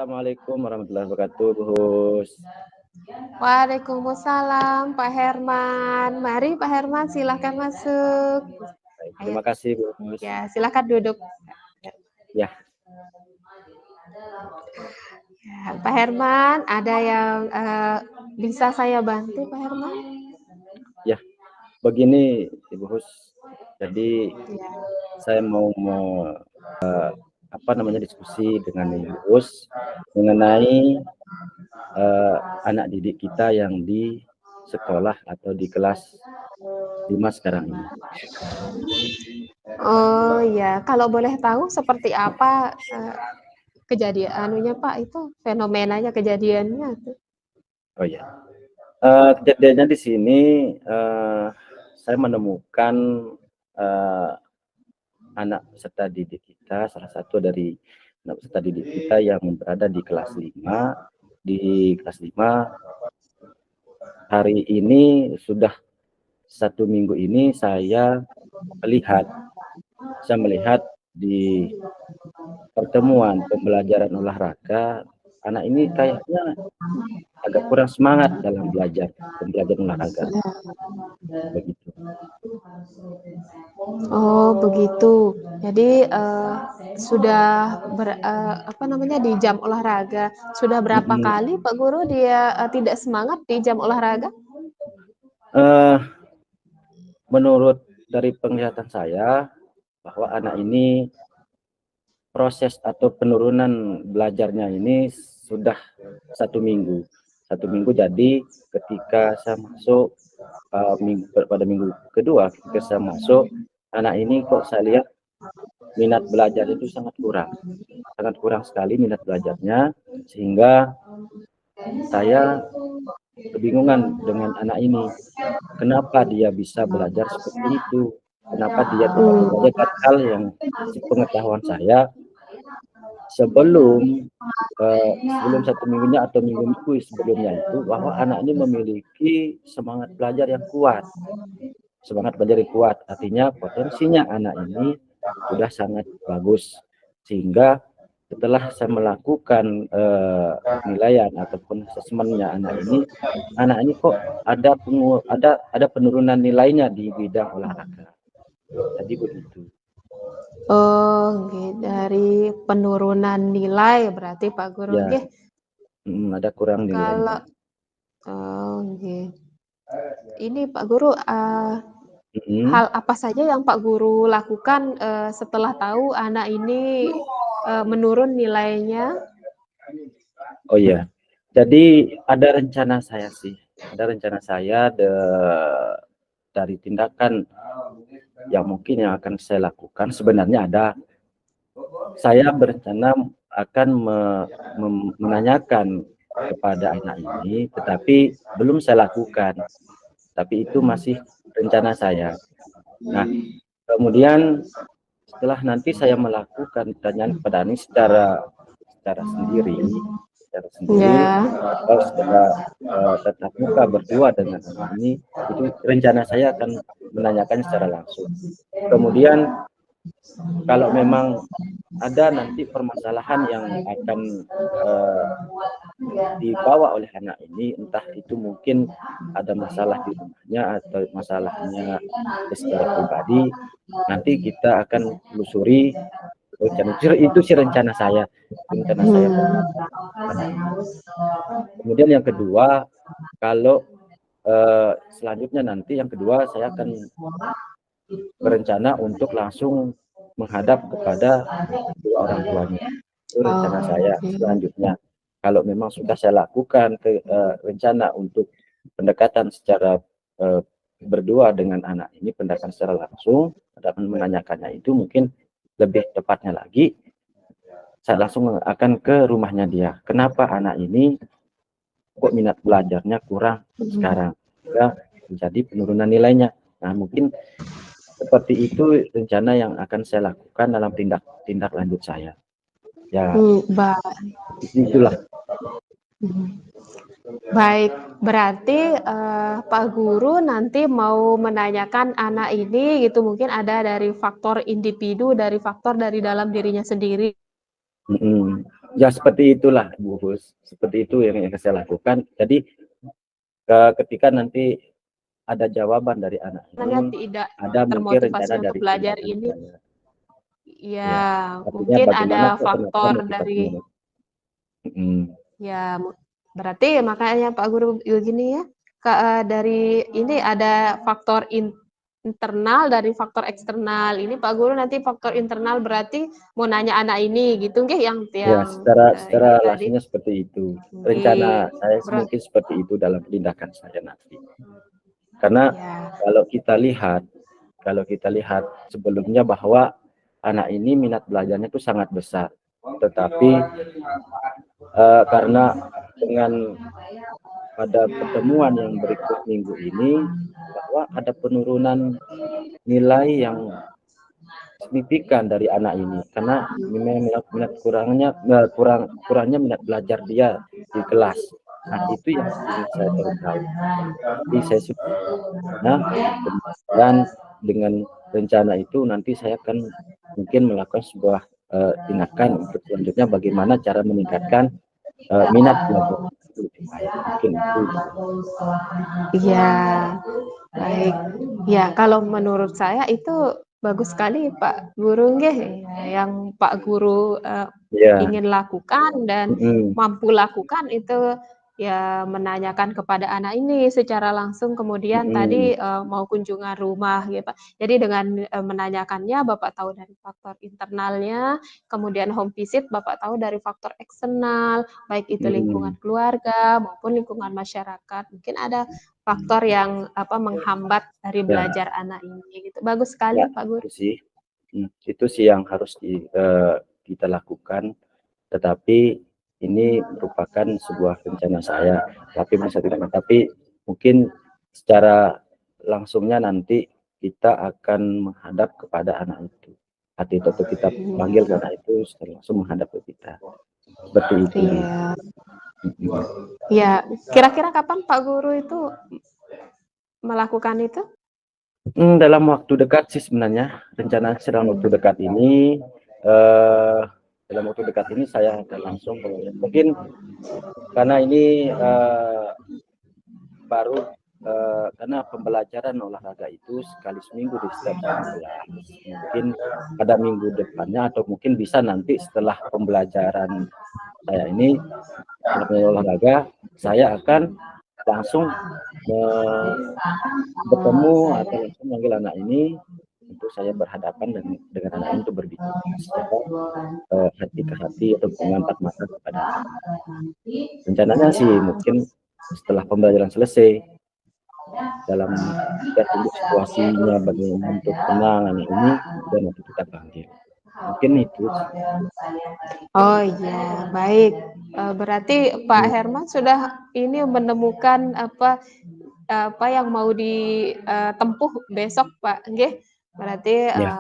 Assalamualaikum warahmatullahi wabarakatuh, Bu Hus. Waalaikumsalam Pak Herman. Mari Pak Herman silahkan masuk. Baik, terima kasih Bu Hus. Ya, silahkan duduk. Ya, Ya, Pak Herman, ada yang bisa saya bantu Pak Herman? ya. Begini Ibu Hus. Jadi Ya. saya mau diskusi dengan Ibu Hus mengenai anak didik kita yang di sekolah atau di kelas 5 sekarang ini. Oh ya, kalau boleh tahu seperti apa kejadiannya Pak, itu fenomenanya kejadiannya tuh. Oh ya. Kejadiannya di sini saya menemukan anak peserta didik kita, salah satu dari anak peserta didik kita yang berada di kelas 5. Di kelas 5 hari ini sudah 1 minggu ini saya melihat di pertemuan pembelajaran olahraga, anak ini kayaknya agak kurang semangat dalam pembelajaran olahraga. Begitu. Oh begitu. Jadi sudah di jam olahraga sudah berapa kali Pak Guru dia tidak semangat di jam olahraga? Menurut dari penglihatan saya bahwa anak ini proses atau penurunan belajarnya ini sudah 1 minggu. 1 minggu, jadi ketika saya masuk pada minggu kedua, ketika saya masuk, anak ini kok saya lihat minat belajar itu sangat kurang sekali minat belajarnya, sehingga saya kebingungan dengan anak ini. Kenapa dia bisa belajar seperti itu? Kenapa dia tidak belajar hal yang sepengetahuan saya sebelum 1 minggunya atau minggu-minggu sebelumnya itu, bahwa anak ini memiliki semangat belajar yang kuat. Artinya potensinya anak ini sudah sangat bagus, sehingga setelah saya melakukan penilaian ataupun asesmennya anak ini kok ada penurunan nilainya di bidang olahraga. Jadi begitu. Oh, dari penurunan nilai berarti Pak Guru. Ya, ada kurang nilainya. Ini Pak Guru, hal apa saja yang Pak Guru lakukan setelah tahu anak ini menurun nilainya? Oh iya, jadi ada rencana saya dari tindakan yang mungkin yang akan saya lakukan. Sebenarnya saya berencana akan menanyakan kepada anak ini, tetapi belum saya lakukan. Tapi itu masih rencana saya. Nah, kemudian setelah nanti saya melakukan pertanyaan kepada anak secara sendiri, atau secara tatap muka berdua dengan anak ini, itu rencana saya akan menanyakan secara langsung. Kemudian kalau memang ada nanti permasalahan yang akan dibawa oleh anak ini, entah itu mungkin ada masalah di rumahnya atau masalahnya secara pribadi, nanti kita akan telusuri. Itu sih rencana saya. Kemudian yang kedua, kalau selanjutnya nanti yang kedua saya akan berencana untuk langsung menghadap kepada kedua orang tuanya. Itu rencana saya selanjutnya. Kalau memang sudah saya lakukan rencana untuk pendekatan secara berdua dengan anak ini, pendekatan secara langsung, dan menanyakannya itu mungkin lebih tepatnya lagi, saya langsung akan ke rumahnya dia. Kenapa anak ini kok minat belajarnya kurang sekarang? Ya, menjadi penurunan nilainya. Nah, mungkin seperti itu rencana yang akan saya lakukan dalam tindak lanjut saya. Ya, itulah. Baik, berarti Pak Guru nanti mau menanyakan anak ini gitu, mungkin ada dari faktor individu, dari faktor dari dalam dirinya sendiri. Ya seperti itulah Bu Hus, seperti itu yang saya lakukan. Jadi ketika nanti ada jawaban dari anak Karena ini, tidak ada mungkin termotivasi rencana untuk dari belajar tindakan ini, saya. ya Ya, artinya mungkin bagaimana ada kenapa faktor motivasinya. dari, Mm, ya berarti makanya Pak Guru begini ya, dari ini ada faktor internal dari faktor eksternal. Ini Pak Guru nanti faktor internal berarti mau nanya anak ini gitu nggih yang Ya, ini secara tadi. langsungnya seperti itu. Nggih. Rencana saya Berat mungkin seperti itu dalam tindakan saya nanti. Karena ya. kalau kita lihat sebelumnya bahwa anak ini minat belajarnya itu sangat besar, tetapi karena dengan pada pertemuan yang berikut minggu ini bahwa ada penurunan nilai yang signifikan dari anak ini, karena minat kurangnya minat belajar dia di kelas. Nah, itu yang ingin saya cari tahu. Jadi saya sudah, nah, kemudian dengan rencana itu nanti saya akan mungkin melakukan sebuah tindakan untuk selanjutnya bagaimana cara meningkatkan minat belajar itu lebih baik. Mungkin itu. Iya, baik. Ya, kalau menurut saya itu bagus sekali Pak Guru nggih, yang Pak Guru Ya, ingin lakukan dan mm-mm, mampu lakukan itu ya menanyakan kepada anak ini secara langsung, kemudian tadi mm-mm, mau kunjungan rumah gitu Pak. Jadi dengan menanyakannya Bapak tahu dari faktor internalnya, kemudian home visit Bapak tahu dari faktor eksternal, baik itu lingkungan mm-mm. keluarga maupun lingkungan masyarakat. Mungkin ada faktor yang menghambat dari Ya, belajar anak ini gitu. Bagus ya, sekali Pak Guru. itu sih. Itu sih yang harus kita lakukan. Tetapi ini merupakan sebuah rencana saya. Tapi mungkin secara langsungnya nanti kita akan menghadap kepada anak itu. Hati itu kita panggil ke anak itu secara langsung menghadap ke kita. Seperti itu. Iya. Ya, kira-kira kapan Pak Guru itu melakukan itu? Dalam waktu dekat sih sebenarnya, rencana dalam waktu dekat ini, eh, dalam waktu dekat ini saya akan langsung mungkin karena ini baru karena pembelajaran olahraga itu sekali seminggu di setiap jam kelas. Mungkin pada minggu depannya atau mungkin bisa nanti setelah pembelajaran saya ini olahraga, saya akan langsung bertemu atau langsung manggil anak ini untuk saya berhadapan dengan anak ini untuk berbicara secara hati ke hati atau mengangkat mata kepada anak. Rencananya sih mungkin setelah pembelajaran selesai, dalam kita tunggu situasinya bagaimana untuk tenang anak ini, kemudian nanti kita panggil. Mungkin itu. Oh iya, baik. Berarti Pak Herman sudah ini menemukan apa yang mau ditempuh besok Pak, nggih? Berarti Ya, ya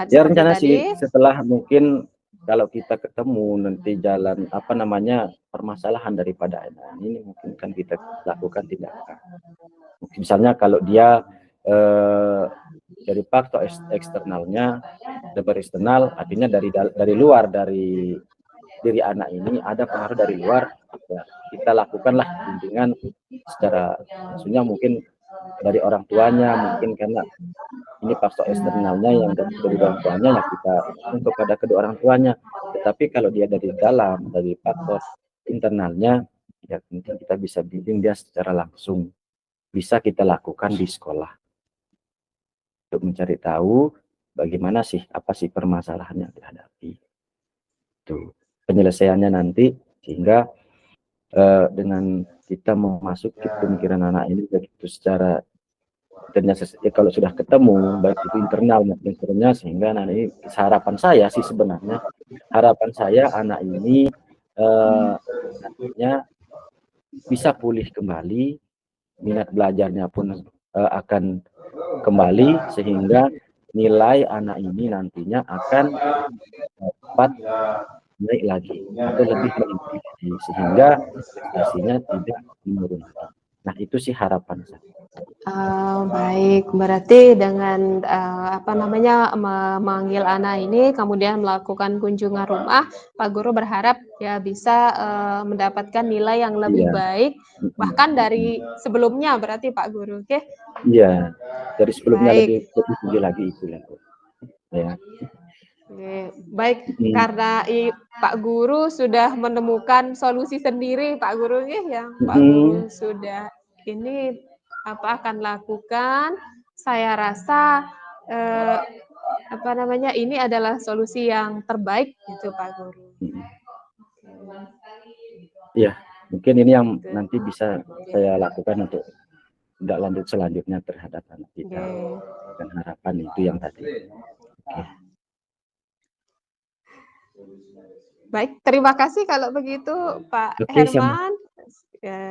seperti rencana tadi. sih setelah mungkin kalau kita ketemu nanti jalan apa namanya permasalahan daripada anak ini mungkin kan kita lakukan tindakan. Misalnya kalau dia dari faktor eksternalnya, dari eksternal artinya dari luar, dari diri anak ini ada pengaruh dari luar, ya, kita lakukanlah bimbingan secara maksudnya mungkin dari orang tuanya, mungkin karena ini faktor eksternalnya yang dari orang tuanya ya kita kepada kedua orang tuanya. Tetapi kalau dia dari dalam, dari faktor internalnya, ya mungkin kita bisa bimbing dia secara langsung. Bisa kita lakukan di sekolah untuk mencari tahu bagaimana sih, apa sih permasalahan yang dihadapi. Itu penyelesaiannya nanti sehingga dengan kita memasuki pemikiran anak ini begitu secara ternyata kalau sudah ketemu baik itu internal maupun eksternalnya, sehingga nanti harapan saya sih sebenarnya harapan saya anak ini nantinya bisa pulih kembali, minat belajarnya pun akan kembali sehingga nilai anak ini nantinya akan dapat naik lagi atau lebih meningkat sehingga prestasinya tidak menurun lagi. Nah, itu sih harapan saya. Baik, berarti dengan apa namanya memanggil anak ini, kemudian melakukan kunjungan rumah, Pak Guru berharap ya bisa mendapatkan nilai yang lebih Iya. baik, bahkan dari sebelumnya berarti Pak Guru, oke? Iya, dari sebelumnya Baik. lebih tinggi lagi itu ya. Ya. Oke, baik Mm. karena Pak Guru sudah menemukan solusi sendiri Pak Guru yang Pak Mm. Guru sudah ini apa akan lakukan. Saya rasa apa namanya ini adalah solusi yang terbaik gitu Pak Guru. Iya, mungkin ini yang Gitu. nanti bisa saya lakukan untuk tidak lanjut selanjutnya terhadap anak kita. Dan harapan itu yang tadi. Oke. Baik, terima kasih kalau begitu Pak Oke, sama. Herman. Ya.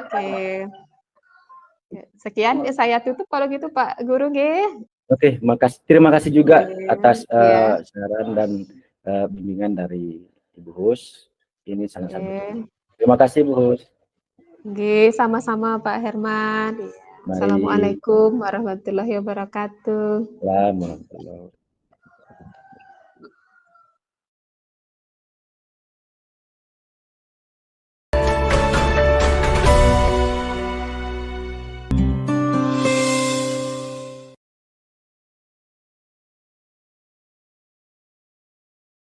Oke. Sekian saya tutup kalau gitu Pak Guru nggih. Oke, terima kasih juga atas Ya. saran dan bimbingan dari Ibu Hus. Ini sangat-sangat Oke. terima kasih Bu Hus. Oke, sama-sama Pak Herman. Mari. Assalamualaikum warahmatullahi wabarakatuh. Warahmatullahi wabarakatuh.